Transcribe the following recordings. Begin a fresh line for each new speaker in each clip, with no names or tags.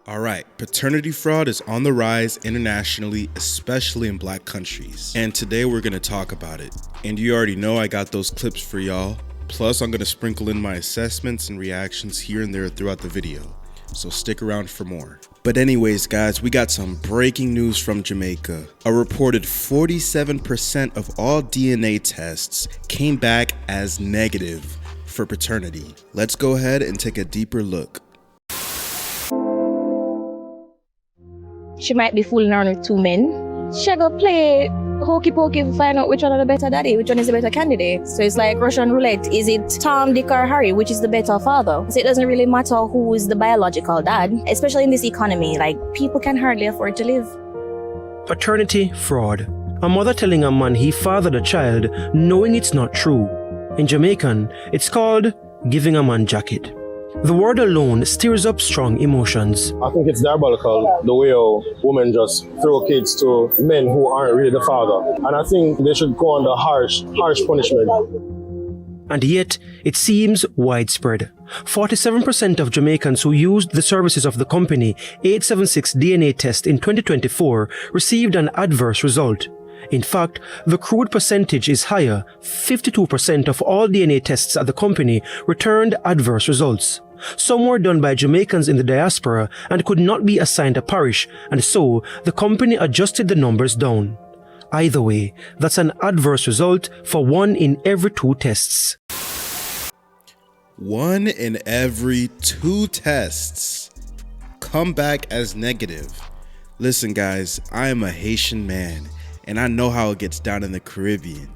Alright, paternity fraud is on the rise internationally, especially in black countries. And today we're going to talk about it. And you already know I got those clips for y'all. Plus I'm going to sprinkle in my assessments and reactions here and there throughout the video. So stick around for more. But anyways guys, we got some breaking news from Jamaica. A reported 47% of all DNA tests came back as negative for paternity. Let's go ahead and take a deeper look.
She might be fooling around with two men. She go play hokey pokey to find out which one is the better daddy, which one is the better candidate. So it's like Russian roulette. Is it Tom, Dick, or Harry? Which is the better father? So it doesn't really matter who is the biological dad, especially in this economy. Like, people can hardly afford to live.
Paternity fraud. A mother telling a man he fathered a child knowing it's not true. In Jamaican, it's called giving a man jacket. The word alone stirs up strong emotions.
I think it's diabolical the way women just throw kids to men who aren't really the father. And I think they should go under harsh punishment.
And yet, it seems widespread. 47% of Jamaicans who used the services of the company 876 DNA test in 2024 received an adverse result. In fact, the crude percentage is higher. 52% of all DNA tests at the company returned adverse results. Some were done by Jamaicans in the diaspora and could not be assigned a parish, and so the company adjusted the numbers down. Either way, that's an adverse result for 1 in every 2 tests.
1 in every 2 tests come back as negative. Listen guys, I am a Haitian man. And I know how it gets down in the Caribbean,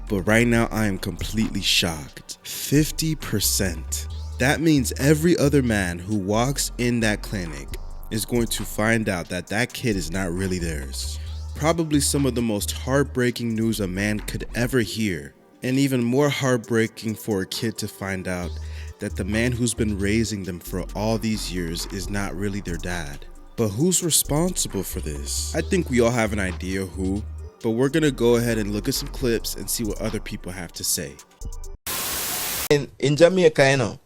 but right now I am completely shocked. 50%. That means every other man who walks in that clinic is going to find out that that kid is not really theirs. Probably some of the most heartbreaking news a man could ever hear, and even more heartbreaking for a kid to find out that the man who's been raising them for all these years is not really their dad. But who's responsible for this? I think we all have an idea who. But we're gonna go ahead and look at some clips and see what other people have to say.
In Jamaica, you know,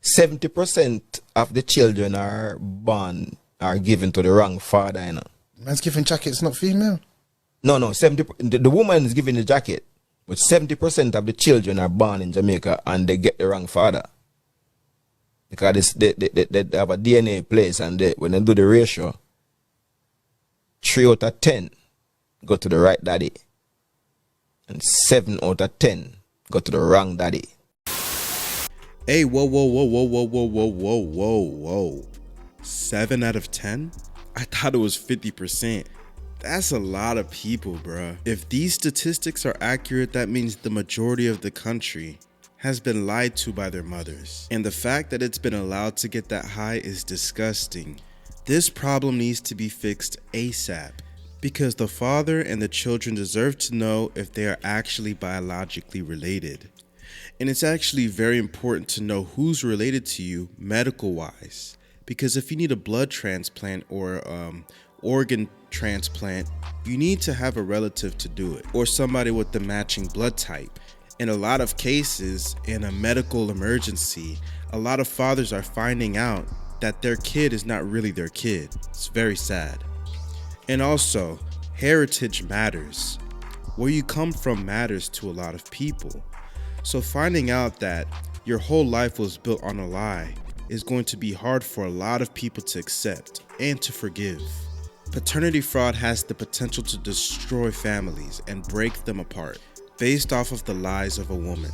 70% of the children are given to the wrong father, you know.
Man's giving jackets, not female.
No, 70. The woman is giving the jacket, but 70% of the children are born in Jamaica and they get the wrong father. Because they have a DNA place, and when they do the ratio, 3 out of 10 go to the right daddy, and 7 out of 10 go to the wrong daddy.
Hey, whoa. 7 out of 10? I thought it was 50%. That's a lot of people, bruh. If these statistics are accurate, that means the majority of the country has been lied to by their mothers. And the fact that it's been allowed to get that high is disgusting. This problem needs to be fixed ASAP. Because the father and the children deserve to know if they are actually biologically related. And it's actually very important to know who's related to you medical wise. Because if you need a blood transplant or organ transplant, you need to have a relative to do it, or somebody with the matching blood type. In a lot of cases, in a medical emergency, a lot of fathers are finding out that their kid is not really their kid. It's very sad. And also, heritage matters. Where you come from matters to a lot of people. So finding out that your whole life was built on a lie is going to be hard for a lot of people to accept and to forgive. Paternity fraud has the potential to destroy families and break them apart based off of the lies of a woman.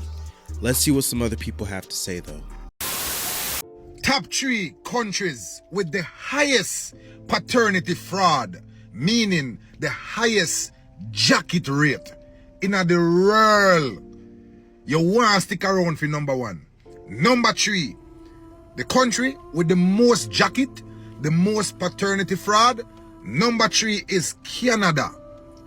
Let's see what some other people have to say though.
Top 3 countries with the highest paternity fraud, meaning the highest jacket rate in the world. You want to stick around for number 1. Number 3, the country with the most jacket, the most paternity fraud. Number 3 is Canada,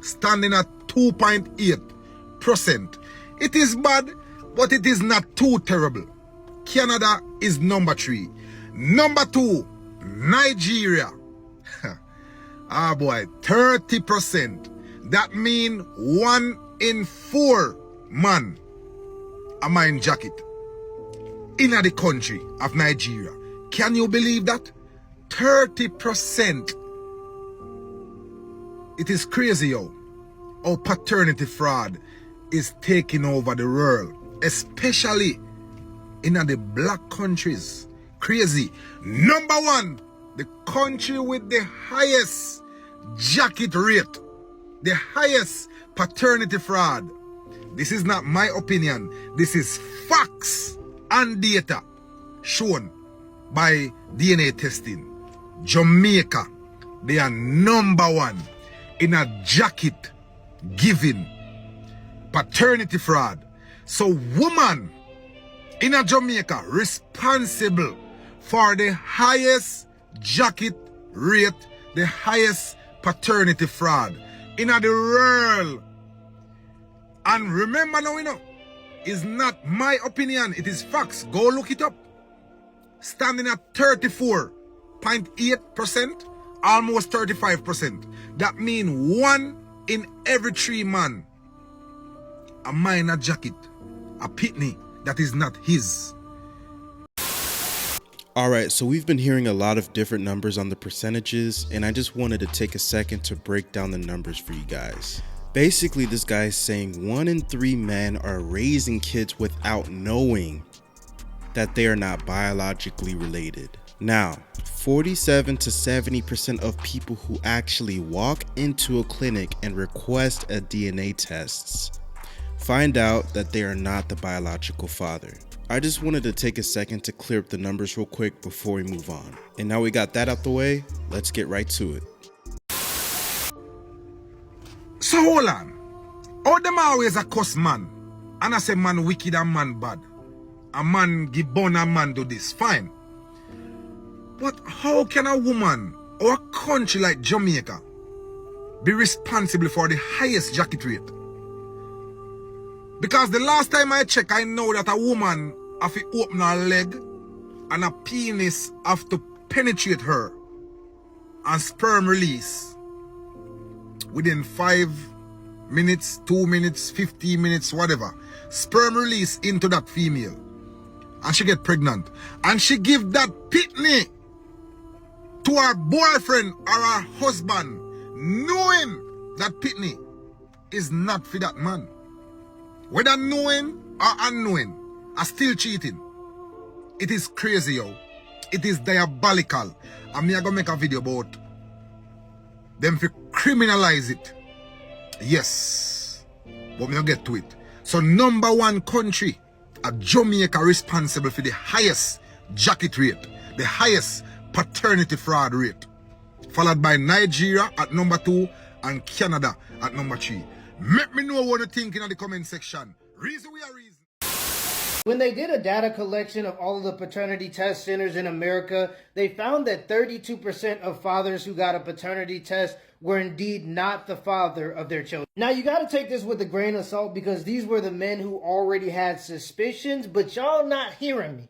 standing at 2.8%. It is bad, but it is not too terrible. Canada is number 3. Number 2, Nigeria. Ah boy, 30%. That means 1 in 4 man a mine jacket in the country of Nigeria. Can you believe that? 30%. It is crazy how paternity fraud is taking over the world, especially in the black countries. Crazy. Number one, the country with the highest jacket rate, the highest paternity fraud. This is not my opinion. This is facts and data shown by DNA testing. Jamaica, they are number one in a jacket giving paternity fraud. So woman in a Jamaica responsible for the highest jacket rate, the highest paternity fraud in the world. And remember now, it's not my opinion, it is facts. Go look it up. Standing at 34.8%, almost 35%. That means 1 in every 3 men a minor jacket, a pitney that is not his.
Alright, so we've been hearing a lot of different numbers on the percentages, and I just wanted to take a second to break down the numbers for you guys. Basically, this guy is saying 1 in 3 men are raising kids without knowing that they are not biologically related. Now, 47 to 70% of people who actually walk into a clinic and request a DNA test find out that they are not the biological father. I just wanted to take a second to clear up the numbers real quick before we move on. And now we got that out the way, let's get right to it.
So hold on. All them always a cuss man. And I say man wicked and man bad. A man give born and man do this. Fine. But how can a woman or a country like Jamaica be responsible for the highest jacket rate? Because the last time I checked, I know that a woman have to open her leg and a penis have to penetrate her and sperm release within 5 minutes, 2 minutes, 15 minutes, whatever. Sperm release into that female and she get pregnant and she give that pitney to her boyfriend or her husband, knowing that pitney is not for that man. Whether knowing or unknowing, are still cheating. It is crazy, yo. It is diabolical. And me I gonna make a video about them to criminalize it. Yes. But me gonna get to it. So number 1 country, a Jamaica responsible for the highest jacket rate, the highest paternity fraud rate. Followed by Nigeria at number 2 and Canada at number 3. Make me know what you think in the comment section. Reason we are reason.
When they did a data collection of all of the paternity test centers in America, they found that 32% of fathers who got a paternity test were indeed not the father of their children. Now, you got to take this with a grain of salt because these were the men who already had suspicions, but y'all not hearing me.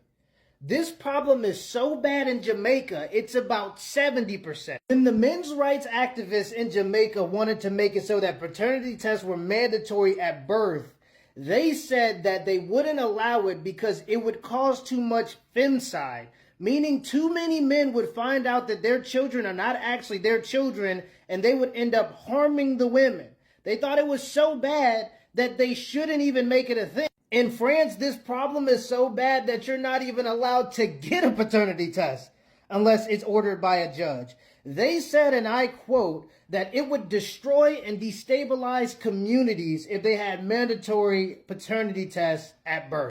This problem is so bad in Jamaica, it's about 70%. When the men's rights activists in Jamaica wanted to make it so that paternity tests were mandatory at birth, they said that they wouldn't allow it because it would cause too much femicide, meaning too many men would find out that their children are not actually their children and they would end up harming the women. They thought it was so bad that they shouldn't even make it a thing. In France, this problem is so bad that you're not even allowed to get a paternity test unless it's ordered by a judge. They said, and I quote, that it would destroy and destabilize communities if they had mandatory paternity tests at birth.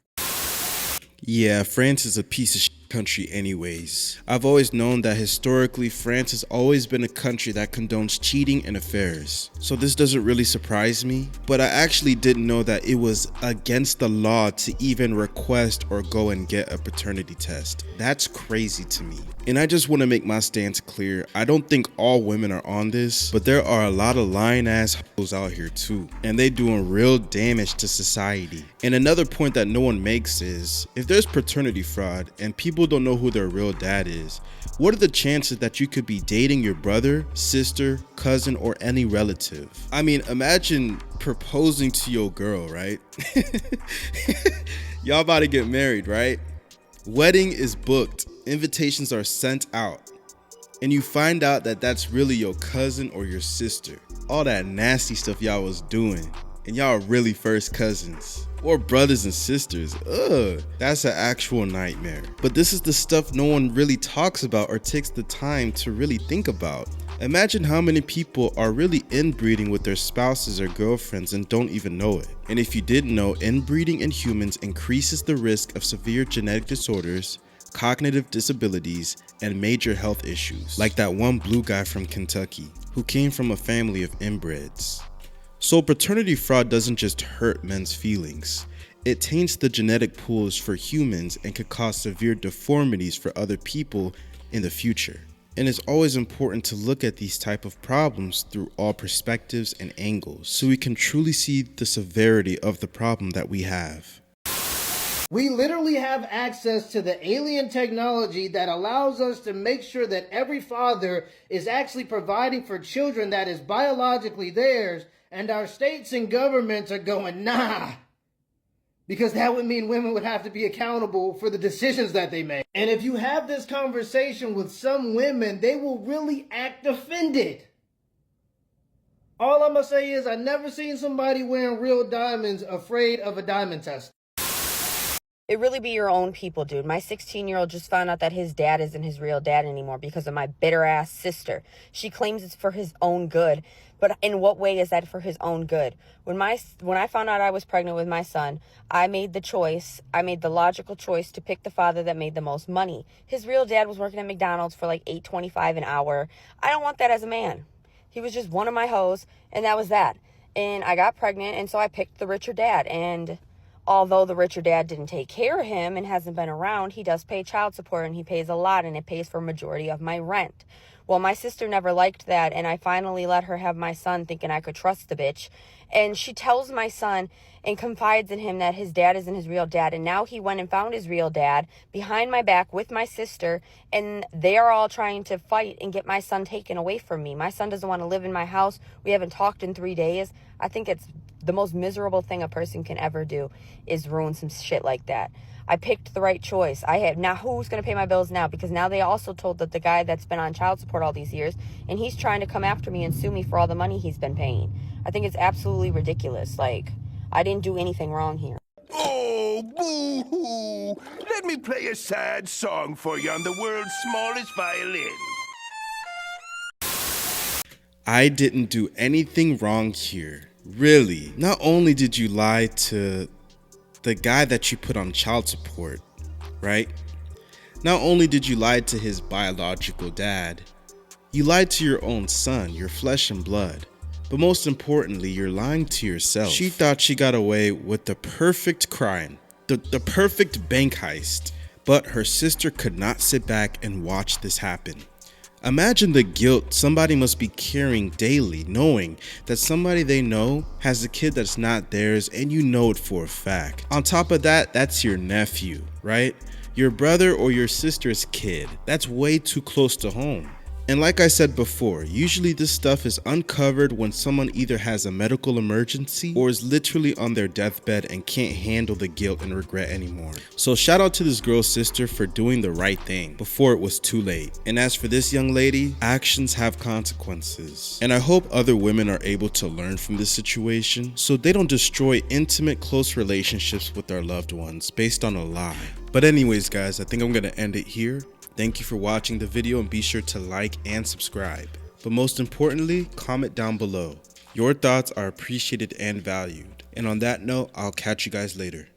Yeah, France is a piece of shit country anyways. I've always known that historically France has always been a country that condones cheating and affairs. So this doesn't really surprise me, but I actually didn't know that it was against the law to even request or go and get a paternity test. That's crazy to me. And I just want to make my stance clear. I don't think all women are on this, but there are a lot of lying ass hoes out here too, and they doing real damage to society. And another point that no one makes is, if there's paternity fraud and people don't know who their real dad is, what are the chances that you could be dating your brother, sister, cousin, or any relative? I mean, imagine proposing to your girl, right? Y'all about to get married, right? Wedding is booked. Invitations are sent out. and you find out that that's really your cousin or your sister. All that nasty stuff y'all was doing, and y'all are really first cousins or brothers and sisters. Ugh, that's an actual nightmare. But this is the stuff no one really talks about or takes the time to really think about. Imagine how many people are really inbreeding with their spouses or girlfriends and don't even know it. And if you didn't know, inbreeding in humans increases the risk of severe genetic disorders, cognitive disabilities, and major health issues, like that one blue guy from Kentucky who came from a family of inbreds. So paternity fraud doesn't just hurt men's feelings, it taints the genetic pools for humans and could cause severe deformities for other people in the future. And it's always important to look at these type of problems through all perspectives and angles so we can truly see the severity of the problem that we have.
We literally have access to the alien technology that allows us to make sure that every father is actually providing for children that is biologically theirs, and our states and governments are going, nah. Because that would mean women would have to be accountable for the decisions that they make. And if you have this conversation with some women, they will really act offended. All I'm going to say is I never seen somebody wearing real diamonds afraid of a diamond test.
It really be your own people, dude. My 16-year-old just found out that his dad isn't his real dad anymore because of my bitter-ass sister. She claims it's for his own good. But in what way is that for his own good? When I found out I was pregnant with my son, I made the logical choice to pick the father that made the most money. His real dad was working at McDonald's for like $8.25 an hour. I don't want that as a man. He was just one of my hoes, and that was that. And I got pregnant, and so I picked the richer dad. And although the richer dad didn't take care of him and hasn't been around, he does pay child support, and he pays a lot, and it pays for a majority of my rent. Well, my sister never liked that, and I finally let her have my son thinking I could trust the bitch. And she tells my son and confides in him that his dad isn't his real dad. And now he went and found his real dad behind my back with my sister, and they are all trying to fight and get my son taken away from me. My son doesn't want to live in my house. We haven't talked in 3 days. I think it's the most miserable thing a person can ever do is ruin some shit like that. I picked the right choice. Now who's going to pay my bills now? Because now they also told that the guy that's been on child support all these years, and he's trying to come after me and sue me for all the money he's been paying. I think it's absolutely ridiculous. Like, I didn't do anything wrong here.
Oh, boo-hoo! Let me play a sad song for you on the world's smallest violin.
I didn't do anything wrong here. Really. Not only did you lie to the guy that you put on child support, right? Not only did you lie to his biological dad, you lied to your own son, your flesh and blood. But most importantly, you're lying to yourself. She thought she got away with the perfect crime, the perfect bank heist, but her sister could not sit back and watch this happen. Imagine the guilt somebody must be carrying daily, knowing that somebody they know has a kid that's not theirs, and you know it for a fact. On top of that, that's your nephew, right? Your brother or your sister's kid. That's way too close to home. And like I said before, usually this stuff is uncovered when someone either has a medical emergency or is literally on their deathbed and can't handle the guilt and regret anymore. So shout out to this girl's sister for doing the right thing before it was too late. And as for this young lady, actions have consequences. And I hope other women are able to learn from this situation so they don't destroy intimate, close relationships with their loved ones based on a lie. But anyways, guys, I think I'm gonna end it here. Thank you for watching the video, and be sure to like and subscribe. But most importantly, comment down below. Your thoughts are appreciated and valued. And on that note, I'll catch you guys later.